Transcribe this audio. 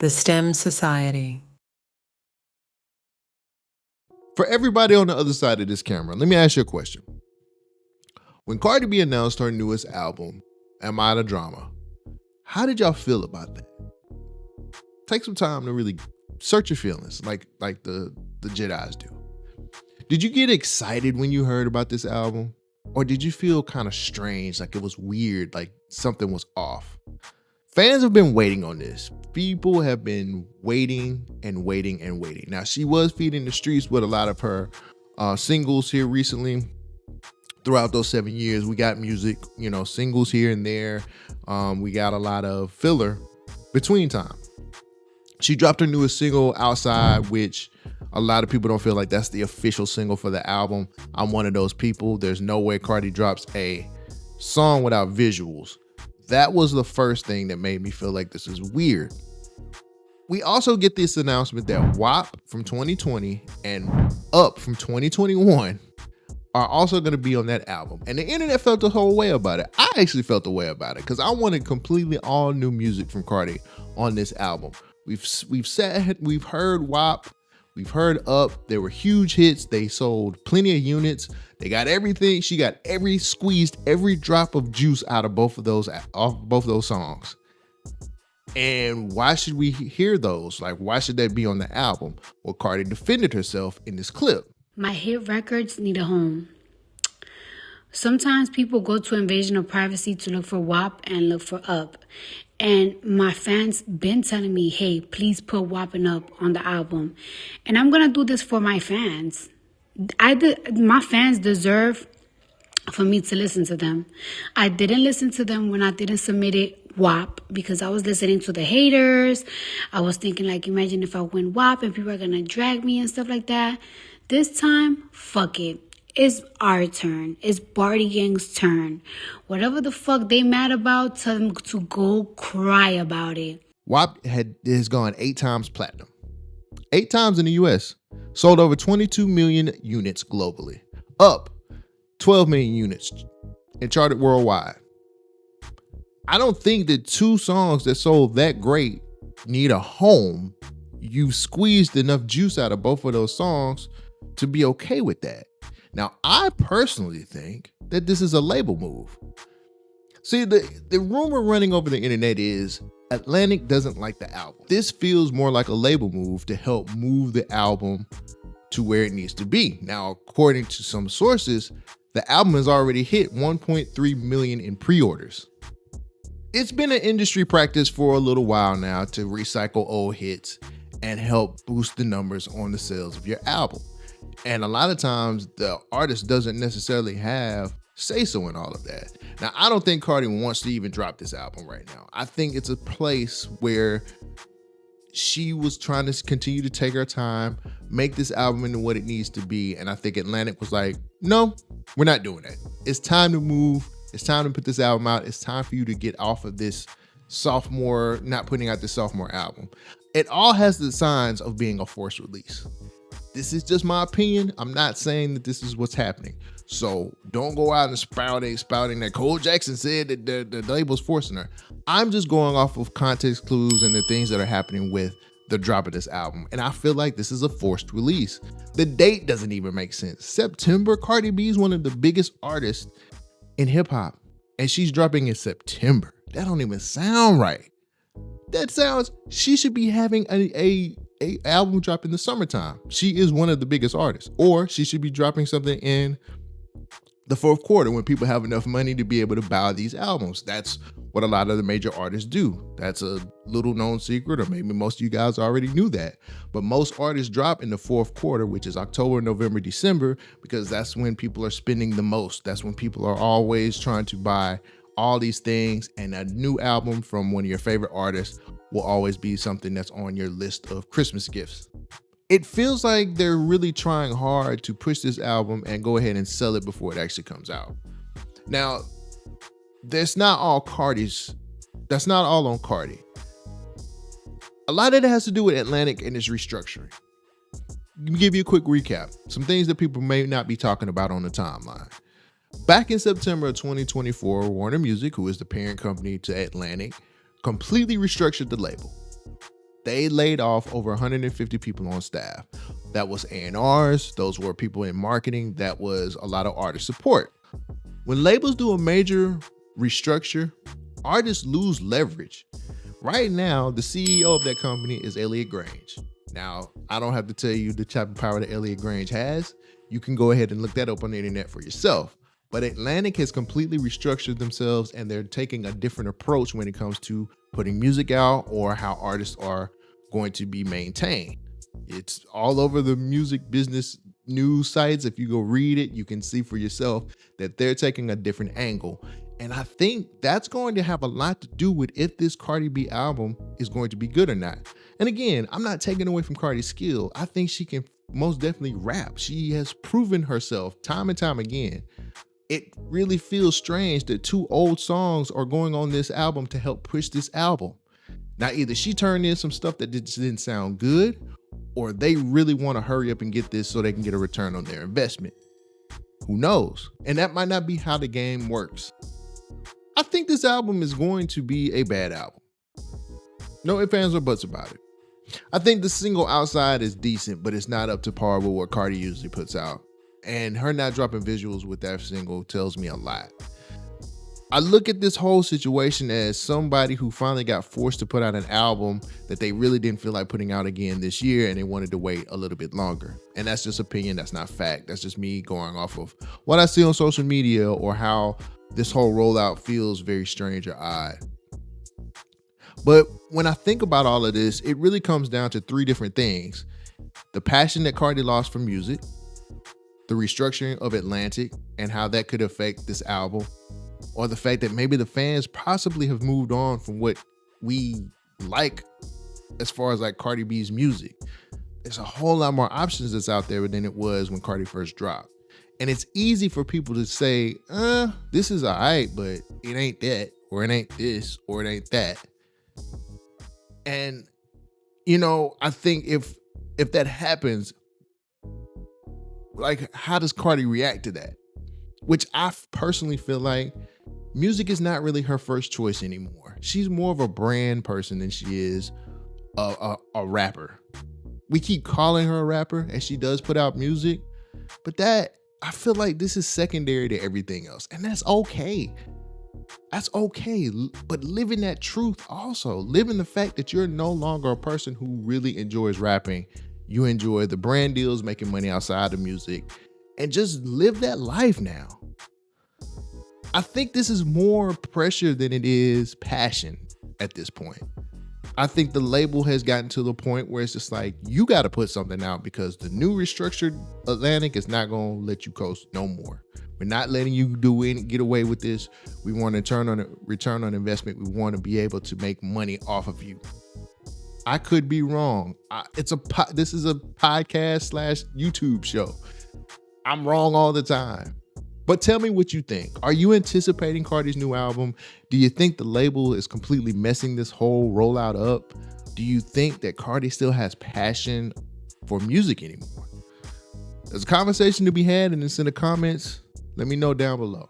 The STEM Society. For everybody on the other side of this camera, let me ask you a question. When Cardi B announced her newest album, Am I the Drama, how did y'all feel about that? Take some time to really search your feelings like the Jedis do. Did you get excited when you heard about this album? Or did you feel kind of strange, like it was weird, like something was off? Fans have been waiting on this. People have been waiting and waiting and waiting. Now, she was feeding the streets with a lot of her singles here recently. Throughout those 7 years, we got music, singles here and there. We got a lot of filler between time. She dropped her newest single, Outside, which a lot of people don't feel like that's the official single for the album. I'm one of those people. There's no way Cardi drops a song without visuals. That was the first thing that made me feel like this is weird. We also get this announcement that WOP from 2020 and Up from 2021 are also going to be on that album. And the internet felt the whole way about it. I actually felt the way about it because I wanted completely all new music from Cardi on this album. We've heard WOP, we've heard Up. They were huge hits. They sold plenty of units. They got everything. She got squeezed every drop of juice out of both of those songs. And why should we hear those? Like, why should that be on the album? Well, Cardi defended herself in this clip. My hit records need a home. Sometimes people go to Invasion of Privacy to look for WOP and look for Up. And my fans been telling me, hey, please put WOP and Up on the album. And I'm going to do this for my fans. My fans deserve for me to listen to them. I didn't listen to them when I didn't submit it WOP because I was listening to the haters. I was thinking, like, imagine if I win WOP and people are going to drag me and stuff like that. This time, fuck it. It's our turn. It's Barty Gang's turn. Whatever the fuck they mad about, tell them to go cry about it. WOP has gone 8 times platinum. 8 times in the US. Sold over 22 million units globally. Up 12 million units and charted worldwide. I don't think that 2 songs that sold that great need a home. You've squeezed enough juice out of both of those songs to be okay with that. Now, I personally think that this is a label move. See, the rumor running over the internet is Atlantic doesn't like the album. This feels more like a label move to help move the album to where it needs to be. Now, according to some sources, the album has already hit 1.3 million in pre-orders. It's been an industry practice for a little while now to recycle old hits and help boost the numbers on the sales of your album. And a lot of times the artist doesn't necessarily have say-so in all of that. Now, I don't think Cardi wants to even drop this album right now. I think it's a place where she was trying to continue to take her time, make this album into what it needs to be. And I think Atlantic was like, no, we're not doing that. It's time to move. It's time to put this album out. It's time for you to get off of this not putting out this sophomore album. It all has the signs of being a forced release. This is just my opinion. I'm not saying that this is what's happening. So don't go out and spouting that Cole Jackson said that the label's forcing her. I'm just going off of context clues and the things that are happening with the drop of this album. And I feel like this is a forced release. The date doesn't even make sense. September, Cardi B is one of the biggest artists in hip hop. And she's dropping in September. That don't even sound right. That sounds, she should be having a album drop in the summertime. She is one of the biggest artists. Or she should be dropping something in the 4th quarter when people have enough money to be able to buy these albums. That's what a lot of the major artists do. That's a little known secret, or maybe most of you guys already knew that. But most artists drop in the 4th quarter, which is October, November, December, because that's when people are spending the most. That's when people are always trying to buy all these things, and a new album from one of your favorite artists will always be something that's on your list of Christmas gifts. It feels like they're really trying hard to push this album and go ahead and sell it before it actually comes out. Now, that's not all on Cardi. A lot of it has to do with Atlantic and its restructuring. Let me give you a quick recap. Some things that people may not be talking about on the timeline. Back in September of 2024, Warner Music, who is the parent company to Atlantic, completely restructured the label. They laid off over 150 people on staff. That was A&Rs, those were people in marketing, that was a lot of artist support. When labels do a major restructure, artists lose leverage. Right now, the CEO of that company is Elliot Grange. Now, I don't have to tell you the type of power that Elliot Grange has. You can go ahead and look that up on the internet for yourself. But Atlantic has completely restructured themselves, and they're taking a different approach when it comes to putting music out or how artists are going to be maintained. It's all over the music business news sites. If you go read it, you can see for yourself that they're taking a different angle. And I think that's going to have a lot to do with if this Cardi B album is going to be good or not. And again, I'm not taking away from Cardi's skill. I think she can most definitely rap. She has proven herself time and time again. It really feels strange that 2 old songs are going on this album to help push this album. Now, either she turned in some stuff that just didn't sound good, or they really want to hurry up and get this so they can get a return on their investment. Who knows? And that might not be how the game works. I think this album is going to be a bad album. No ifs, ands, or buts about it. I think the single Outside is decent, but it's not up to par with what Cardi usually puts out. And her not dropping visuals with that single tells me a lot. I look at this whole situation as somebody who finally got forced to put out an album that they really didn't feel like putting out again this year, and they wanted to wait a little bit longer. And that's just opinion, that's not fact. That's just me going off of what I see on social media or how this whole rollout feels very strange or odd. But when I think about all of this, it really comes down to 3 different things. The passion that Cardi lost for music, the restructuring of Atlantic and how that could affect this album, or the fact that maybe the fans possibly have moved on from what we like as far as like Cardi B's music. There's a whole lot more options that's out there than it was when Cardi first dropped. And it's easy for people to say, this is all right, but it ain't that, or it ain't this, or it ain't that. And, you know, I think if that happens, like, how does Cardi react to that? Which I personally feel like music is not really her first choice anymore. She's more of a brand person than she is a rapper. We keep calling her a rapper, and she does put out music, but that, I feel like this is secondary to everything else. And that's okay. That's okay. But living that truth also, living the fact that you're no longer a person who really enjoys rapping. You enjoy the brand deals, making money outside of music, and just live that life now. I think this is more pressure than it is passion at this point. I think the label has gotten to the point where it's just like, you got to put something out because the new restructured Atlantic is not going to let you coast no more. We're not letting you get away with this. We want a return on investment. We want to be able to make money off of you. I could be wrong. This is a podcast / YouTube show. I'm wrong all the time. But tell me what you think. Are you anticipating Cardi's new album? Do you think the label is completely messing this whole rollout up? Do you think that Cardi still has passion for music anymore? There's a conversation to be had, and it's in the comments. Let me know down below.